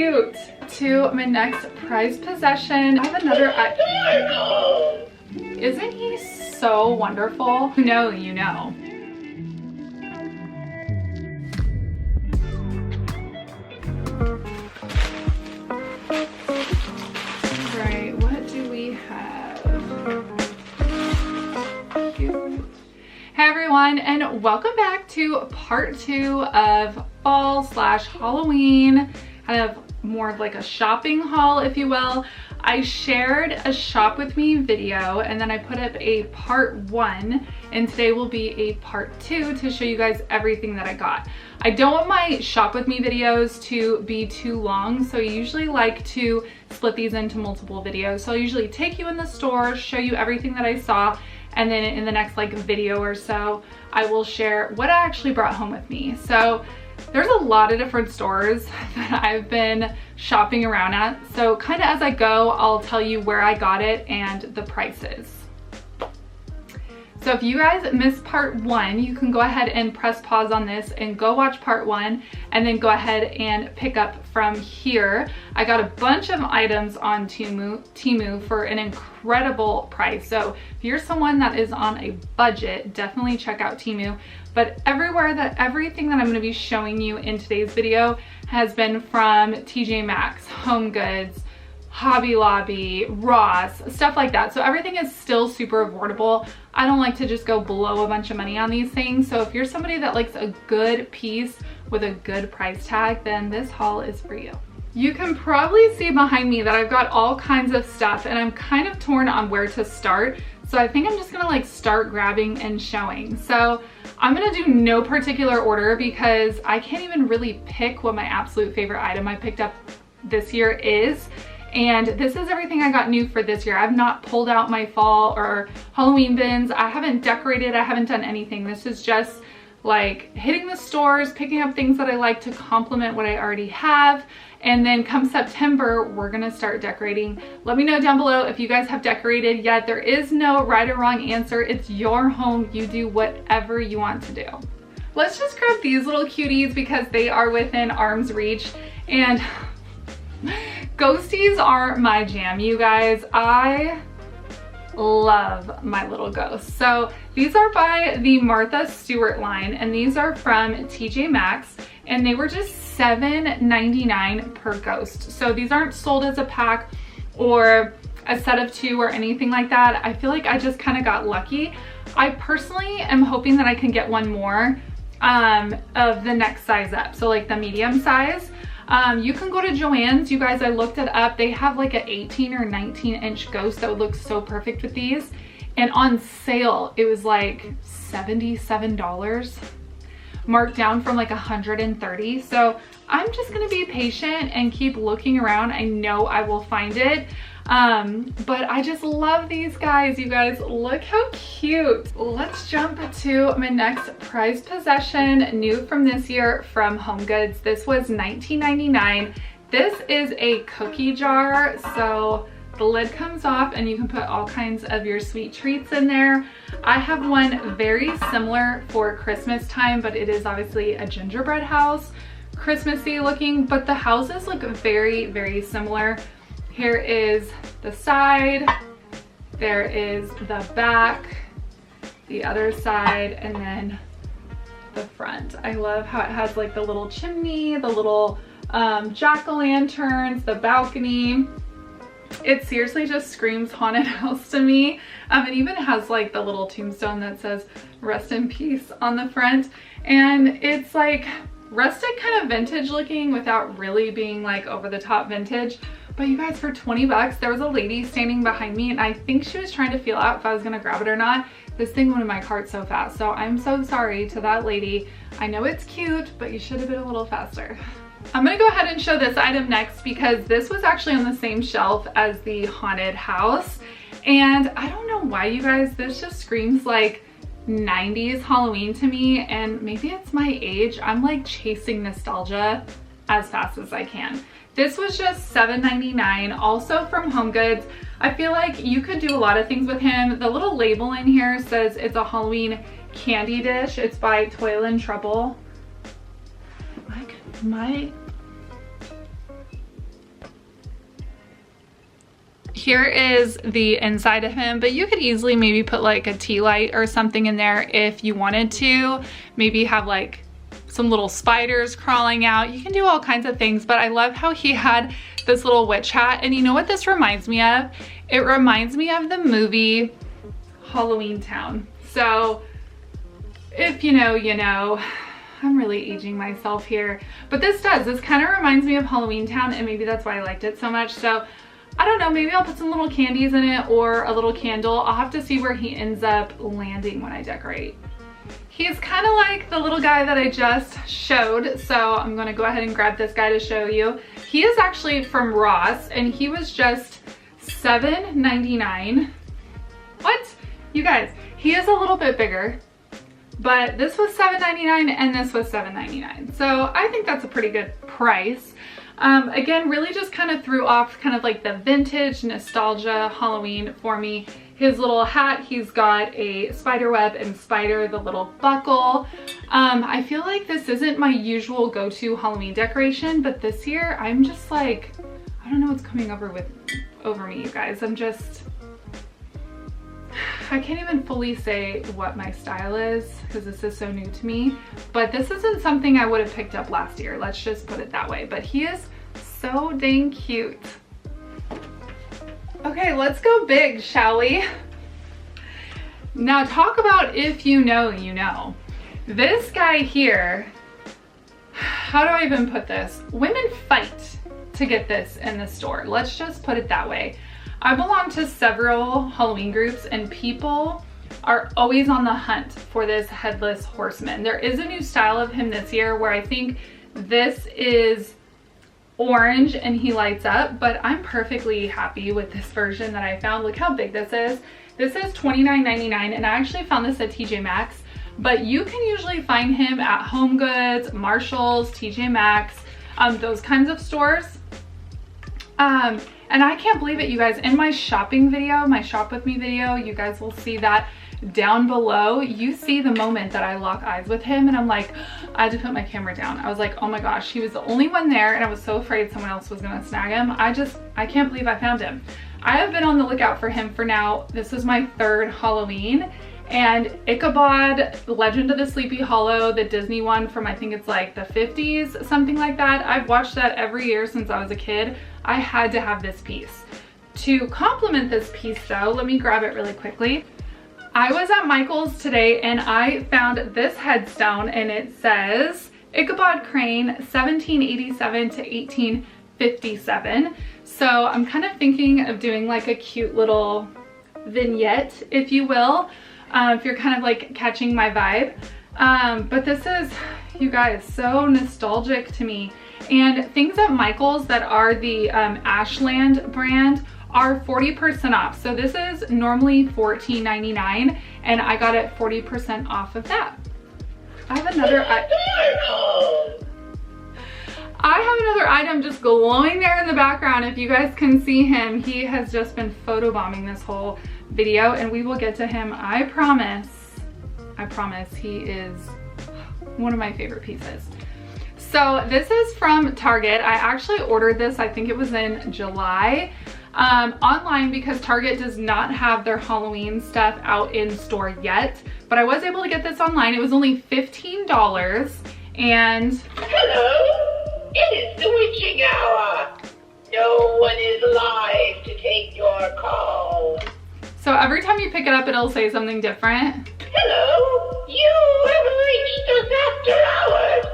cute. To my next prized possession, I have another. Isn't he so wonderful? You know, you know. Right, what do we have? Cute. Hey everyone, and welcome back to part 2 of fall / Halloween, kind of more of like a shopping haul, if you will. I shared a shop with me video and then I put up a part 1, and today will be a part 2 to show you guys everything that I got. I don't want my shop with me videos to be too long, so I usually like to split these into multiple videos. So I'll usually take you in the store, show you everything that I saw, and then in the next like video or so, I will share what I actually brought home with me. So there's a lot of different stores that I've been shopping around at. So kind of as I go, I'll tell you where I got it and the prices. So if you guys missed part 1, you can go ahead and press pause on this and go watch part 1 and then go ahead and pick up from here. I got a bunch of items on Temu for an incredible price. So if you're someone that is on a budget, definitely check out Temu. But everything that I'm going to be showing you in today's video has been from TJ Maxx, Home Goods, Hobby Lobby, Ross, stuff like that. So everything is still super affordable. I don't like to just go blow a bunch of money on these things. So if you're somebody that likes a good piece with a good price tag, then this haul is for you. You can probably see behind me that I've got all kinds of stuff and I'm kind of torn on where to start. So I think I'm just gonna like start grabbing and showing. So I'm gonna do no particular order because I can't even really pick what my absolute favorite item I picked up this year is. And this is everything I got new for this year. I've not pulled out my fall or Halloween bins. I haven't decorated, I haven't done anything. This is just like hitting the stores, picking up things that I like to complement what I already have. And then come September, we're gonna start decorating. Let me know down below if you guys have decorated yet. There is no right or wrong answer. It's your home. You do whatever you want to do. Let's just grab these little cuties because they are within arm's reach. And ghosties are my jam, you guys. I love my little ghosts. So these are by the Martha Stewart line, and these are from TJ Maxx, and they were just $7.99 per ghost. So these aren't sold as a pack or a set of 2 or anything like that. I feel like I just kind of got lucky. I personally am hoping that I can get one more of the next size up, so like the medium size. You can go to Joann's, you guys, I looked it up. They have like an 18 or 19 inch ghost that would look so perfect with these. And on sale, it was like $77, marked down from like 130. So I'm just gonna be patient and keep looking around. I know I will find it. But I just love these guys, you guys. Look how cute. Let's jump to my next prized possession, new from this year from Home Goods. This was $19.99. This is a cookie jar. So the lid comes off and you can put all kinds of your sweet treats in there. I have one very similar for Christmas time, but it is obviously a gingerbread house, Christmassy looking, but the houses look very, very similar. Here is the side, there is the back, the other side, and then the front. I love how it has like the little chimney, the little jack-o'-lanterns, the balcony. It seriously just screams haunted house to me. It even has like the little tombstone that says rest in peace on the front. And it's like rustic, kind of vintage looking without really being like over the top vintage. But you guys, for 20 bucks, there was a lady standing behind me and I think she was trying to feel out if I was gonna grab it or not. This thing went in my cart so fast. So I'm so sorry to that lady. I know it's cute, but you should have been a little faster. I'm gonna go ahead and show this item next because this was actually on the same shelf as the haunted house. And I don't know why, you guys, this just screams like 90s Halloween to me, and maybe it's my age. I'm like chasing nostalgia as fast as I can. This was just $7.99, also from Home Goods. I feel like you could do a lot of things with him. The little label in here says it's a Halloween candy dish. It's by Toil and Trouble. Like here is the inside of him, but you could easily maybe put like a tea light or something in there if you wanted to. Maybe have like some little spiders crawling out. You can do all kinds of things, but I love how he had this little witch hat. And you know what this reminds me of? It reminds me of the movie Halloween Town. So if you know, you know. I'm really aging myself here, but this kind of reminds me of Halloween Town, and maybe that's why I liked it so much. So I don't know, maybe I'll put some little candies in it or a little candle. I'll have to see where he ends up landing when I decorate. He's kind of like the little guy that I just showed, so I'm going to go ahead and grab this guy to show you. He is actually from Ross, and he was just $7.99. What? You guys, he is a little bit bigger, but this was $7.99 and this was $7.99. So I think that's a pretty good price. Again, really just kind of threw off kind of like the vintage nostalgia Halloween for me. His little hat, he's got a spider web and spider, the little buckle. I feel like this isn't my usual go-to Halloween decoration, but this year I'm just like, I don't know what's coming over me, you guys. I can't even fully say what my style is because this is so new to me, but this isn't something I would have picked up last year. Let's just put it that way, but he is so dang cute. Okay, let's go big, shall we? Now talk about if you know, you know. This guy here, how do I even put this? Women fight to get this in the store. Let's just put it that way. I belong to several Halloween groups, and people are always on the hunt for this headless horseman. There is a new style of him this year where I think this is orange and he lights up, but I'm perfectly happy with this version that I found. Look how big this is. This is $29.99, and I actually found this at TJ Maxx, but you can usually find him at Home Goods, Marshalls, TJ Maxx, those kinds of stores. And I can't believe it, you guys. In my shopping video, my shop with me video, you guys will see that down below. You see the moment that I lock eyes with him, and I'm like, I had to put my camera down. I was like, oh my gosh, he was the only one there, and I was so afraid someone else was gonna snag him. I can't believe I found him. I have been on the lookout for him for now. This is my third Halloween, and Ichabod, Legend of the Sleepy Hollow, the Disney one from, I think it's like the 50s, something like that. I've watched that every year since I was a kid. I had to have this piece. To complement this piece though, let me grab it really quickly. I was at Michael's today and I found this headstone, and it says Ichabod Crane 1787 to 1857. So I'm kind of thinking of doing like a cute little vignette, if you will, if you're kind of like catching my vibe. But this is, you guys, so nostalgic to me. And things at Michael's that are the Ashland brand are 40% off. So this is normally $14.99 and I got it 40% off of that. I have another item just glowing there in the background. If you guys can see him, he has just been photobombing this whole video, and we will get to him. I promise, he is one of my favorite pieces. So this is from Target. I actually ordered this, I think it was in July, online, because Target does not have their Halloween stuff out in store yet, but I was able to get this online. It was only $15, and hello, it is the witching hour. No one is alive to take your call. So every time you pick it up, it'll say something different. Hello, you have reached us after hours,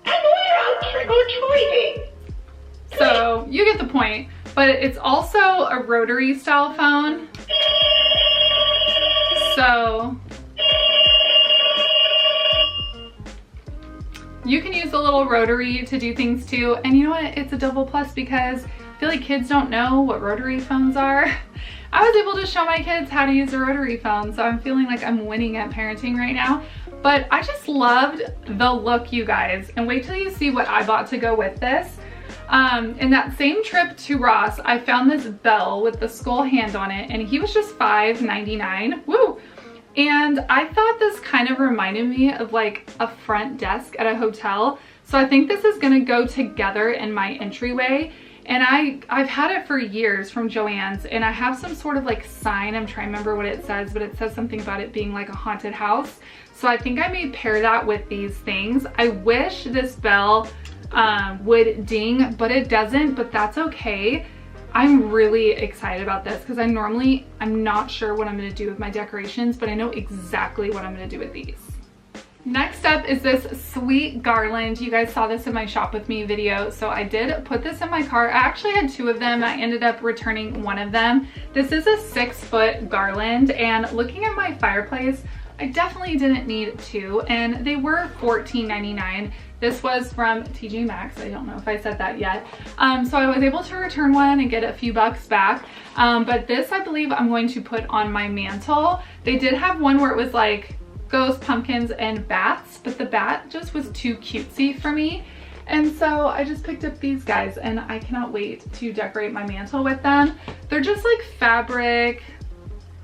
and we're out trick-or-treating. So you get the point, but it's also a rotary style phone. So you can use a little rotary to do things too. And you know what? It's a double plus because I feel like kids don't know what rotary phones are. I was able to show my kids how to use a rotary phone, so I'm feeling like I'm winning at parenting right now. But I just loved the look, you guys, and wait till you see what I bought to go with this. In that same trip to Ross, I found this bell with the skull hand on it, and he was just $5.99. Woo! And I thought this kind of reminded me of like a front desk at a hotel. So I think this is gonna go together in my entryway. And I've had it for years from Joann's, and I have some sort of like sign. I'm trying to remember what it says, but it says something about it being like a haunted house. So I think I may pair that with these things. I wish this bell would ding, but it doesn't, but that's okay. I'm really excited about this because I'm not sure what I'm gonna do with my decorations, but I know exactly what I'm gonna do with these. Next up is this sweet garland. You guys saw this in my shop with me video, so I did put this in my cart. I actually had 2 of them. I ended up returning 1 of them. This is a 6-foot garland, and looking at my fireplace, I definitely didn't need 2, and they were $14.99. This was from TJ Maxx. I don't know if I said that yet. So I was able to return 1 and get a few bucks back. But this, I believe I'm going to put on my mantle. They did have one where it was like ghosts, pumpkins, and bats, but the bat just was too cutesy for me. And so I just picked up these guys, and I cannot wait to decorate my mantle with them. They're just like fabric.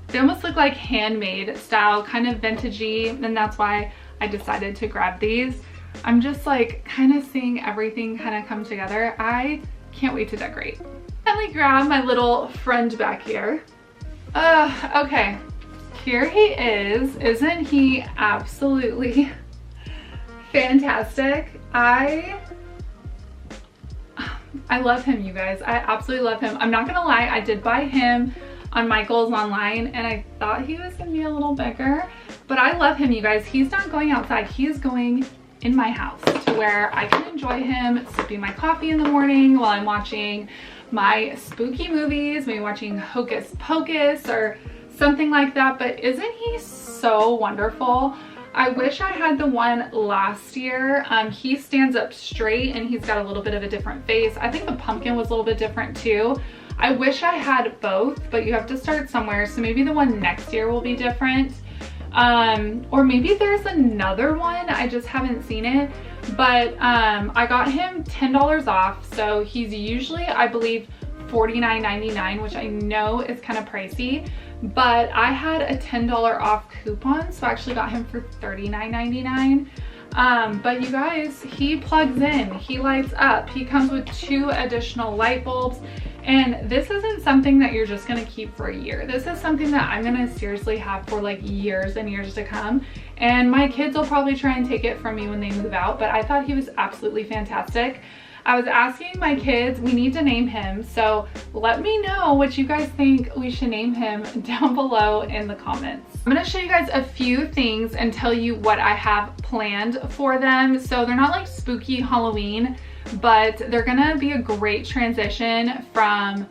They almost look like handmade style, kind of vintagey, and that's why I decided to grab these. I'm just like kind of seeing everything kind of come together. I can't wait to decorate. Finally grab my little friend back here. Okay, here he is. Isn't he absolutely fantastic? I love him, you guys. I absolutely love him. I'm not gonna lie, I did buy him on Michael's online, and I thought he was gonna be a little bigger, but I love him, you guys. He's not going outside, he is going in my house to where I can enjoy him sipping my coffee in the morning while I'm watching my spooky movies, maybe watching Hocus Pocus or something like that. But isn't he so wonderful? I wish I had the one last year. He stands up straight and he's got a little bit of a different face. I think the pumpkin was a little bit different too. I wish I had both, but you have to start somewhere. So maybe the one next year will be different. Or maybe there's another one, I just haven't seen it. But I got him $10 off. So he's usually, I believe, $49.99, which I know is kind of pricey. But I had a $10 off coupon, so I actually got him for $39.99. But you guys, he plugs in, he lights up, he comes with 2 additional light bulbs. And this isn't something that you're just gonna keep for a year. This is something that I'm gonna seriously have for like years and years to come. And my kids will probably try and take it from me when they move out, but I thought he was absolutely fantastic. I was asking my kids, we need to name him, so let me know what you guys think we should name him down below in the comments. I'm gonna show you guys a few things and tell you what I have planned for them. So they're not like spooky Halloween, but they're gonna be a great transition from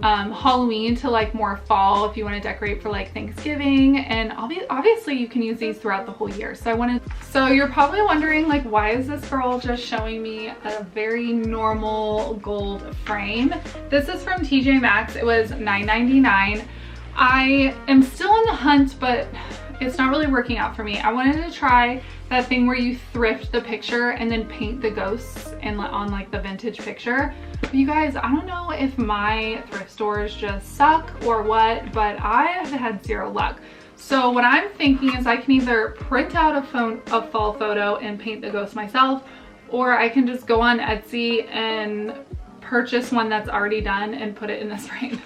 Halloween to like more fall if you want to decorate for like Thanksgiving. And obviously you can use these throughout the whole year. So you're probably wondering, like, why is this girl just showing me a very normal gold frame? This is from TJ Maxx. It was $9.99. I am still on the hunt, but it's not really working out for me. I wanted to try that thing where you thrift the picture and then paint the ghosts and on like the vintage picture. But you guys, I don't know if my thrift stores just suck or what, but I have had 0 luck. So what I'm thinking is I can either print out a fall photo and paint the ghost myself, or I can just go on Etsy and purchase one that's already done and put it in this frame.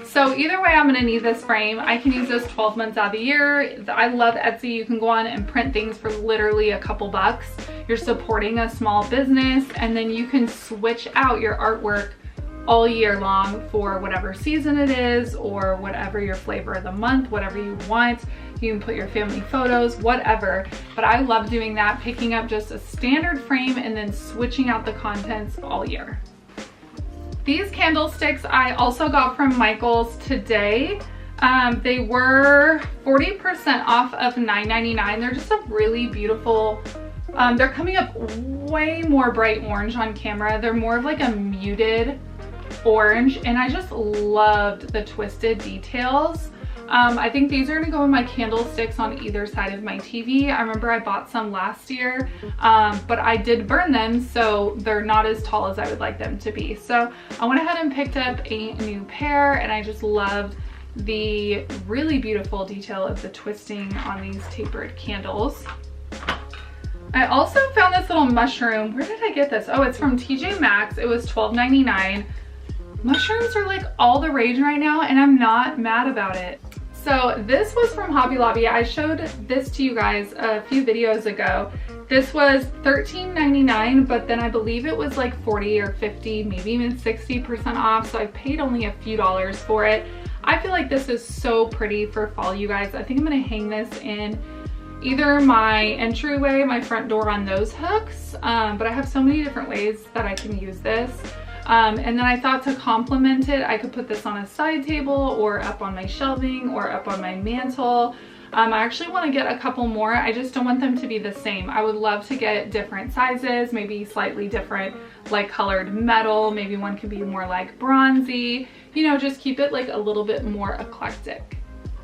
So either way, I'm gonna need this frame. I can use this 12 months out of the year. I love Etsy. You can go on and print things for literally a couple bucks. You're supporting a small business, and then you can switch out your artwork all year long for whatever season it is, or whatever your flavor of the month, whatever you want. You can put your family photos, whatever. But I love doing that, picking up just a standard frame and then switching out the contents all year. These candlesticks I also got from Michael's today. They were 40% off of $9.99. They're just a really beautiful, they're coming up way more bright orange on camera. They're more of like a muted orange, and I just loved the twisted details. I think these are gonna go in my candlesticks on either side of my TV. I remember I bought some last year, but I did burn them, so they're not as tall as I would like them to be. So I went ahead and picked up a new pair, and I just loved the really beautiful detail of the twisting on these tapered candles. I also found this little mushroom. Where did I get this? Oh, it's from TJ Maxx. It was $12.99. Mushrooms are like all the rage right now and I'm not mad about it. So this was from Hobby Lobby. I showed this to you guys a few videos ago. This was $13.99, but then I believe it was like 40 or 50, maybe even 60% off. So I paid only a few dollars for it. I feel like this is so pretty for fall, you guys. I think I'm gonna hang this in either my entryway, my front door on those hooks, but I have so many different ways that I can use this. And then I thought to complement it, I could put this on a side table or up on my shelving or up on my mantle. I actually want to get a couple more. I just don't want them to be the same. I would love to get different sizes, maybe slightly different like colored metal. Maybe one could be more like bronzy, you know, just keep it like a little bit more eclectic.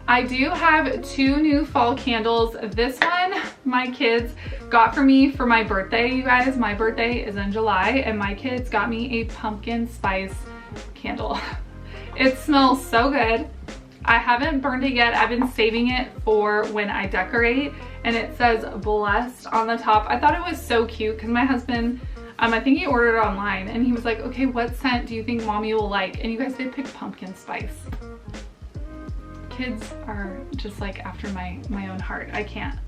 I do have 2 new fall candles. This one my kids got for me for my birthday, you guys. My birthday is in July and my kids got me a pumpkin spice candle. It smells so good. I haven't burned it yet. I've been saving it for when I decorate, and it says blessed on the top. I thought it was so cute because my husband, I think he ordered it online and he was like, okay, what scent do you think mommy will like? And you guys, they picked pumpkin spice. Kids are just like after my own heart. I can't.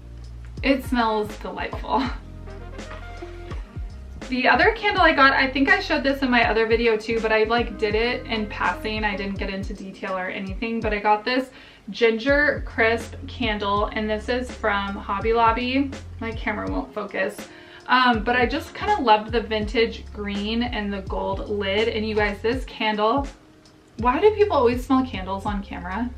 It smells delightful. The other candle I got, I think I showed this in my other video too, but I like did it in passing. I didn't get into detail or anything, but I got this ginger crisp candle, and this is from Hobby Lobby. My camera won't focus. But I just kind of loved the vintage green and the gold lid. And you guys, this candle, why do people always smell candles on camera?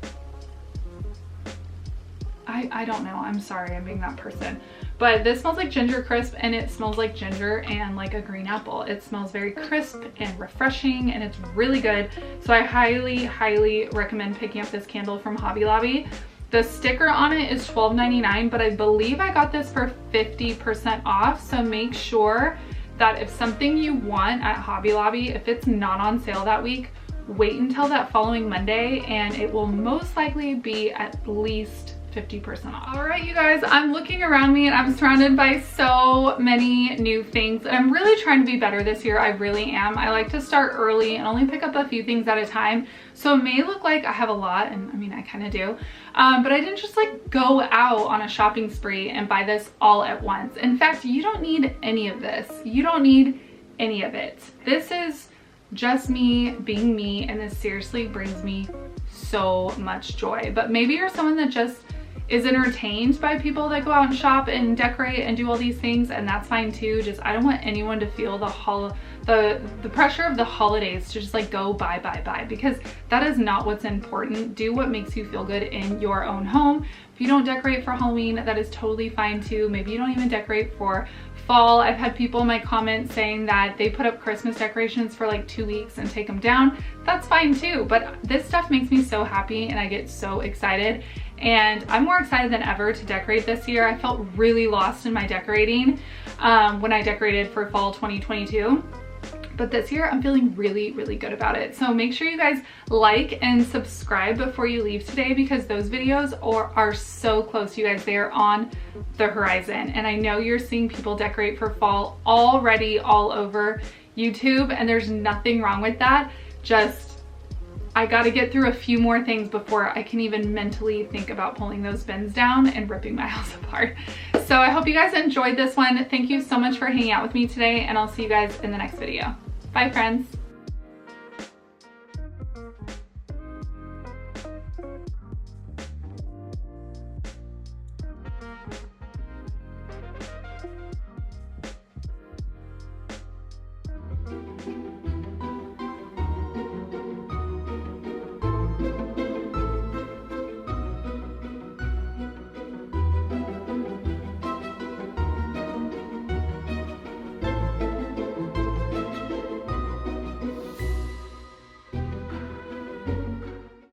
I don't know. I'm sorry, I'm being that person. But this smells like ginger crisp, and it smells like ginger and like a green apple. It smells very crisp and refreshing, and it's really good. So I highly, highly recommend picking up this candle from Hobby Lobby. The sticker on it is $12.99, but I believe I got this for 50% off. So make sure that if something you want at Hobby Lobby, if it's not on sale that week, wait until that following Monday, and it will most likely be at least 50% off. All right, you guys, I'm looking around me and I'm surrounded by so many new things. And I'm really trying to be better this year. I really am. I like to start early and only pick up a few things at a time. So it may look like I have a lot, and I mean, I kind of do. But I didn't just like go out on a shopping spree and buy this all at once. In fact, you don't need any of this. You don't need any of it. This is just me being me, and this seriously brings me so much joy. But maybe you're someone that just is entertained by people that go out and shop and decorate and do all these things, and that's fine too. Just, I don't want anyone to feel the pressure of the holidays to just like go buy, because that is not what's important. Do what makes you feel good in your own home. If you don't decorate for Halloween, that is totally fine too. Maybe you don't even decorate for fall. I've had people in my comments saying that they put up Christmas decorations for like 2 weeks and take them down. That's fine too, but this stuff makes me so happy and I get so excited. And I'm more excited than ever to decorate this year. I felt really lost in my decorating when I decorated for fall 2022. But this year I'm feeling really, really good about it. So make sure you guys like and subscribe before you leave today, because those videos are so close, you guys. They are on the horizon. And I know you're seeing people decorate for fall already all over YouTube, and there's nothing wrong with that. Just, I gotta get through a few more things before I can even mentally think about pulling those bins down and ripping my house apart. So I hope you guys enjoyed this one. Thank you so much for hanging out with me today, and I'll see you guys in the next video. Bye, friends.